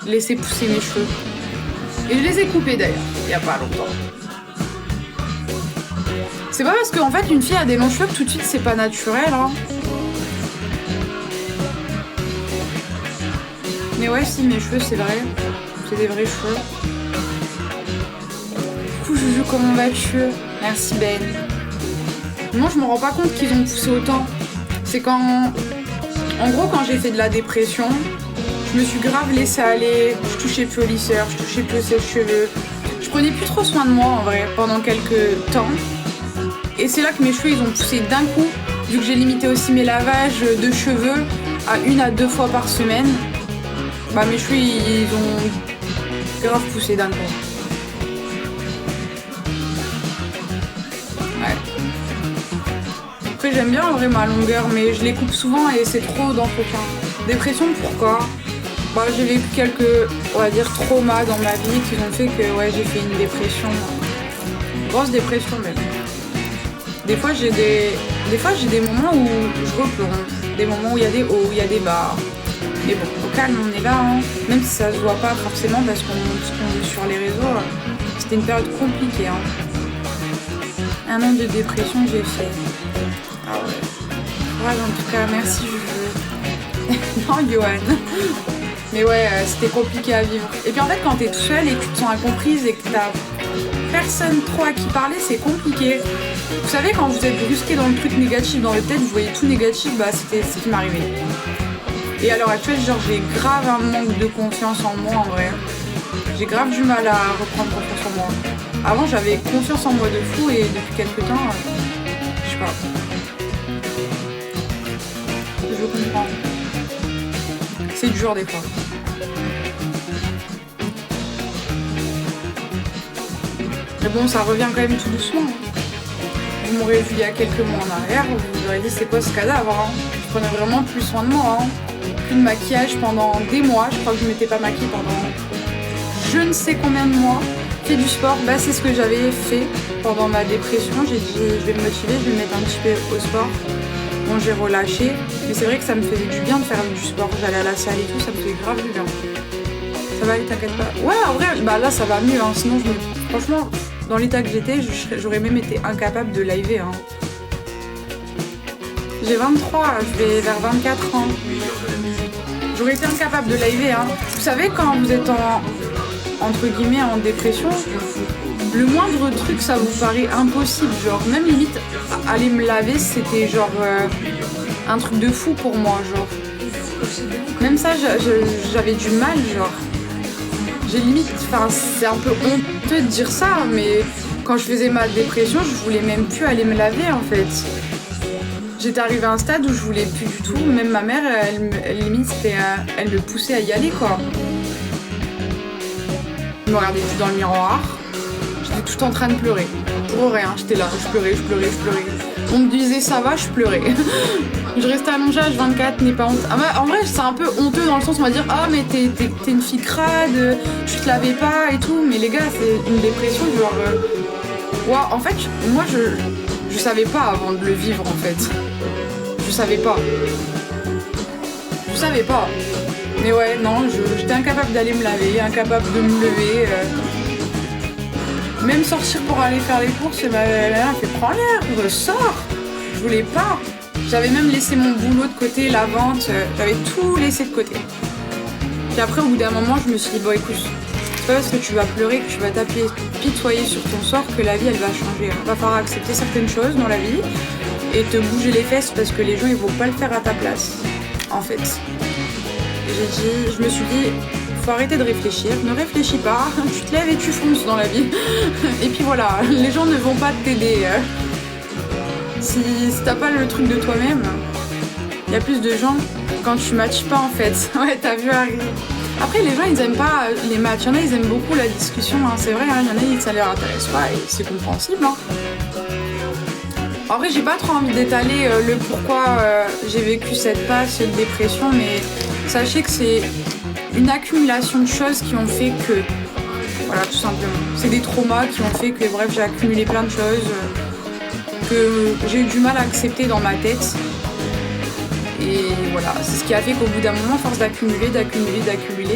laisser pousser mes cheveux. Et je les ai coupés d'ailleurs, il y a pas longtemps. C'est pas parce qu'en fait une fille a des longs cheveux que tout de suite c'est pas naturel, hein. Mais ouais, si, mes cheveux, c'est vrai. C'est des vrais cheveux. Coucou Joujou, comment vas-tu? Merci Ben. Moi, je me rends pas compte qu'ils ont poussé autant. C'est quand... En gros, quand j'ai fait de la dépression, je me suis grave laissée aller. Je touchais plus au lisseur, je touchais plus aux sèche-cheveux. Je prenais plus trop soin de moi, en vrai, pendant quelques temps. Et c'est là que mes cheveux, ils ont poussé d'un coup. Vu que j'ai limité aussi mes lavages de cheveux à 1 à 2 fois par semaine. Bah mes cheveux ils ont grave poussé d'un coup. Ouais. Après j'aime bien en vrai ma longueur mais je les coupe souvent et c'est trop d'entretien. Dépression pourquoi? Bah j'ai vécu quelques, on va dire, traumas dans ma vie qui ont fait que ouais j'ai fait une dépression. Grosse dépression même. Des fois j'ai des moments où je replonge. Des moments où il y a des hauts, il y a des bas. Mais bon, au calme, on est là, hein. Même si ça se voit pas forcément parce qu'on est sur les réseaux. C'était une période compliquée. Hein. 1 an de dépression, j'ai fait. Ah ouais. Voilà, en tout cas, merci, Juju. Non, Johan. Mais ouais, c'était compliqué à vivre. Et puis en fait, quand t'es tout seul et que tu te sens incomprise et que t'as personne trop à qui parler, c'est compliqué. Vous savez, quand vous êtes brusqué dans le truc négatif, dans le tête, vous voyez tout négatif, bah c'était ce qui m'arrivait. Et à l'heure actuelle, genre, j'ai grave un manque de confiance en moi, en vrai. J'ai grave du mal à reprendre confiance en moi. Avant, j'avais confiance en moi de fou et depuis quelques temps, je sais pas. Je comprends. C'est dur des fois. Mais bon, ça revient quand même tout doucement. Vous m'aurez vu il y a quelques mois en arrière, vous vous aurez dit c'est quoi ce cadavre, hein. Je prenais vraiment plus soin de moi, hein. Plus de maquillage pendant des mois, je crois que je m'étais pas maquillée pendant je ne sais combien de mois. Fait du sport, bah c'est ce que j'avais fait pendant ma dépression. J'ai dit je vais me motiver, je vais me mettre un petit peu au sport. Bon j'ai relâché, mais c'est vrai que ça me faisait du bien de faire du sport. J'allais à la salle et tout, ça me faisait grave du bien. Ça va aller, t'inquiète pas. Ouais en vrai, bah là ça va mieux, hein. Sinon franchement, dans l'état que j'étais, j'aurais même été incapable de liver, hein. J'ai 23, je vais vers 24 ans. J'aurais été incapable de liver, hein. Vous savez, quand vous êtes entre guillemets en dépression, le moindre truc ça vous paraît impossible. Genre, même limite, aller me laver, c'était genre un truc de fou pour moi, genre. Même ça, j'avais du mal, genre. J'ai limite, enfin, c'est un peu honteux de dire ça, mais quand je faisais ma dépression, je voulais même plus aller me laver, en fait. J'étais arrivée à un stade où je voulais plus du tout. Même ma mère, elle limite, elle me poussait à y aller, quoi. Je me regardais plus dans le miroir. J'étais tout en train de pleurer. Pour rien, j'étais là, je pleurais. On me disait ça va, je pleurais. Je restais allongée à H24, n'aie pas honte. Ah, en vrai, c'est un peu honteux dans le sens où on va dire ah mais t'es une fille crade, tu te lavais pas et tout. Mais les gars, c'est une dépression genre. Ouais, en fait, moi je savais pas avant de le vivre en fait. Je savais pas. Mais ouais, non, j'étais incapable d'aller me laver, incapable de me lever. Même sortir pour aller faire les courses, elle m'a fait prends l'air, sors. Je voulais pas. J'avais même laissé mon boulot de côté, la vente, j'avais tout laissé de côté. Puis après, au bout d'un moment, je me suis dit bon écoute, c'est pas parce que tu vas pleurer, que tu vas t'apitoyer sur ton sort que la vie elle va changer. Il va falloir accepter certaines choses dans la vie et te bouger les fesses parce que les gens ils vont pas le faire à ta place, en fait. Je me suis dit, faut arrêter de réfléchir, ne réfléchis pas, tu te lèves et tu fonces dans la vie. Et puis voilà, les gens ne vont pas t'aider. Si t'as pas le truc de toi-même, il y a plus de gens quand tu matches pas en fait. Ouais, t'as vu arriver. Après, les gens ils aiment pas les matchs, il y en a ils aiment beaucoup la discussion, hein. C'est vrai, hein, il y en a ça leur intéresse pas et c'est compréhensible. Hein. En vrai, j'ai pas trop envie d'étaler le pourquoi j'ai vécu cette passe de dépression, mais sachez que c'est une accumulation de choses qui ont fait que, voilà, tout simplement. C'est des traumas qui ont fait que, bref, j'ai accumulé plein de choses que j'ai eu du mal à accepter dans ma tête. Et voilà, c'est ce qui a fait qu'au bout d'un moment, à force d'accumuler,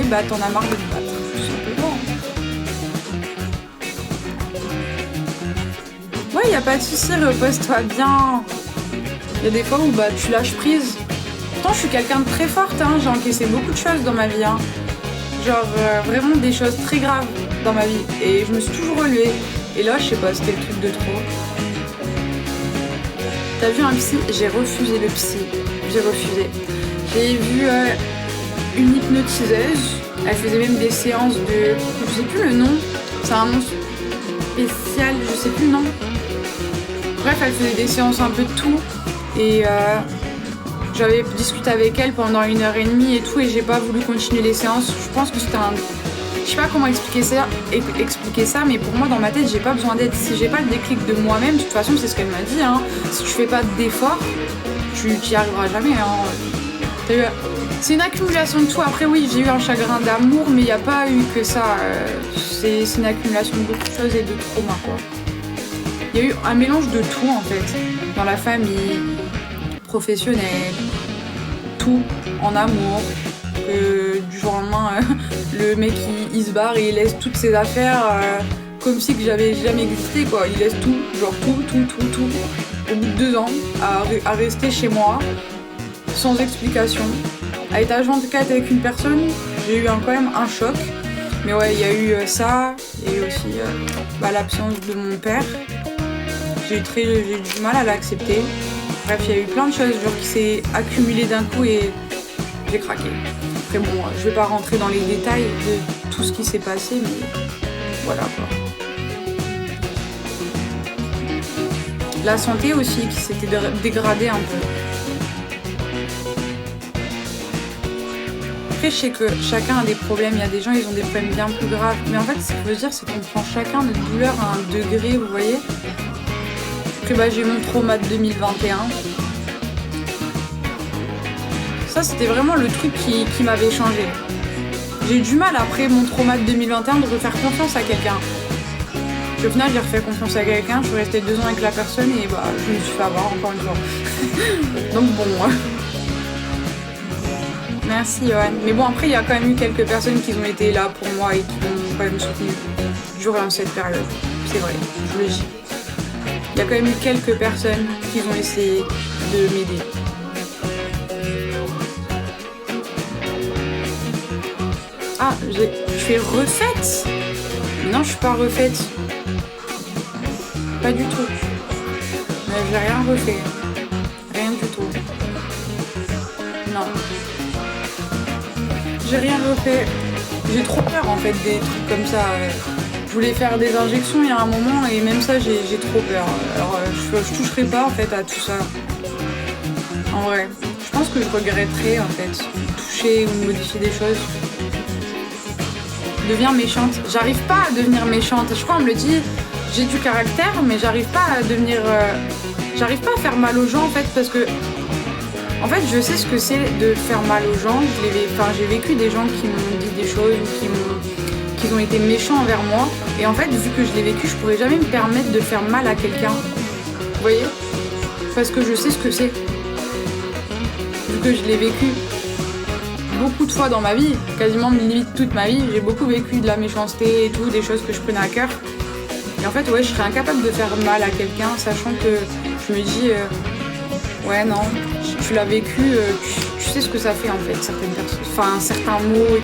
bah t'en as marre de te battre, tout simplement. Ouais, y a pas de souci, repose-toi bien. Il y a des fois où bah tu lâches prise. Pourtant, je suis quelqu'un de très forte, hein. J'ai encaissé beaucoup de choses dans ma vie, hein. Genre vraiment des choses très graves dans ma vie. Et je me suis toujours relevée. Et là, je sais pas, c'était le truc de trop. T'as vu un psy? J'ai refusé le psy. J'ai refusé. J'ai vu une hypnotiseuse. Elle faisait même des séances de... Je sais plus le nom. C'est un nom spécial, je sais plus le nom. Bref, elle faisait des séances un peu de tout. Et j'avais discuté avec elle pendant 1h30 et tout. Et j'ai pas voulu continuer les séances. Je pense que c'était un... Je sais pas comment expliquer ça, mais pour moi, dans ma tête, j'ai pas besoin d'aide. Si j'ai pas le déclic de moi-même, de toute façon, c'est ce qu'elle m'a dit, hein. Si tu fais pas d'efforts, tu y arriveras jamais, hein. C'est une accumulation de tout. Après, oui, j'ai eu un chagrin d'amour, mais il n'y a pas eu que ça. C'est une accumulation de beaucoup de choses et de traumas, quoi. Il y a eu un mélange de tout, en fait. Dans la famille, professionnelle, tout, en amour. Du jour au lendemain, le mec il se barre et il laisse toutes ses affaires comme si que j'avais jamais existé, quoi. Il laisse tout, genre tout, au bout de 2 ans, à rester chez moi, sans explication. À être H24 avec une personne, j'ai eu quand même un choc. Mais ouais, il y a eu ça, et aussi l'absence de mon père. J'ai eu du mal à l'accepter. Bref, il y a eu plein de choses genre, qui s'est accumulé d'un coup et j'ai craqué. Après bon, je vais pas rentrer dans les détails de tout ce qui s'est passé, mais voilà quoi. La santé aussi qui s'était dégradée un peu. Après je sais que chacun a des problèmes, il y a des gens ils ont des problèmes bien plus graves, mais en fait ce que je veux dire c'est qu'on prend chacun notre douleur à un degré, vous voyez. Après j'ai mon trauma de 2021. Ça, c'était vraiment le truc qui m'avait changé. J'ai eu du mal, après mon trauma de 2021, de refaire confiance à quelqu'un. Puis au final, j'ai refait confiance à quelqu'un, je suis restée 2 ans avec la personne et je me suis fait avoir encore une fois. Donc bon, merci Johan. Mais bon, après, il y a quand même eu quelques personnes qui ont été là pour moi et qui m'ont quand même soutenu durant cette période. C'est vrai, je le dis. Il y a quand même eu quelques personnes qui ont essayé de m'aider. Ah, je suis refaite? Non, je suis pas refaite. Pas du tout. Mais j'ai rien refait. Rien du tout. Non. J'ai rien refait. J'ai trop peur en fait des trucs comme ça. Je voulais faire des injections il y a un moment et même ça j'ai trop peur. Alors je toucherai pas en fait à tout ça. En vrai. Je pense que je regretterais en fait de toucher ou de modifier des choses. Deviens méchante. J'arrive pas à devenir méchante. Je crois on me le dit, j'ai du caractère, mais j'arrive pas à devenir. J'arrive pas à faire mal aux gens en fait parce que. En fait, je sais ce que c'est de faire mal aux gens. J'ai vécu des gens qui m'ont dit des choses ou qui ont été méchants envers moi. Et en fait, vu que je l'ai vécu, je pourrais jamais me permettre de faire mal à quelqu'un. Vous voyez? Parce que je sais ce que c'est. Vu que je l'ai vécu beaucoup de fois dans ma vie, quasiment limite toute ma vie, j'ai beaucoup vécu de la méchanceté et tout, des choses que je prenais à cœur. Et en fait, ouais, je serais incapable de faire mal à quelqu'un, sachant que je me dis, ouais, non, tu l'as vécu, tu sais ce que ça fait en fait, certaines personnes, enfin certains mots.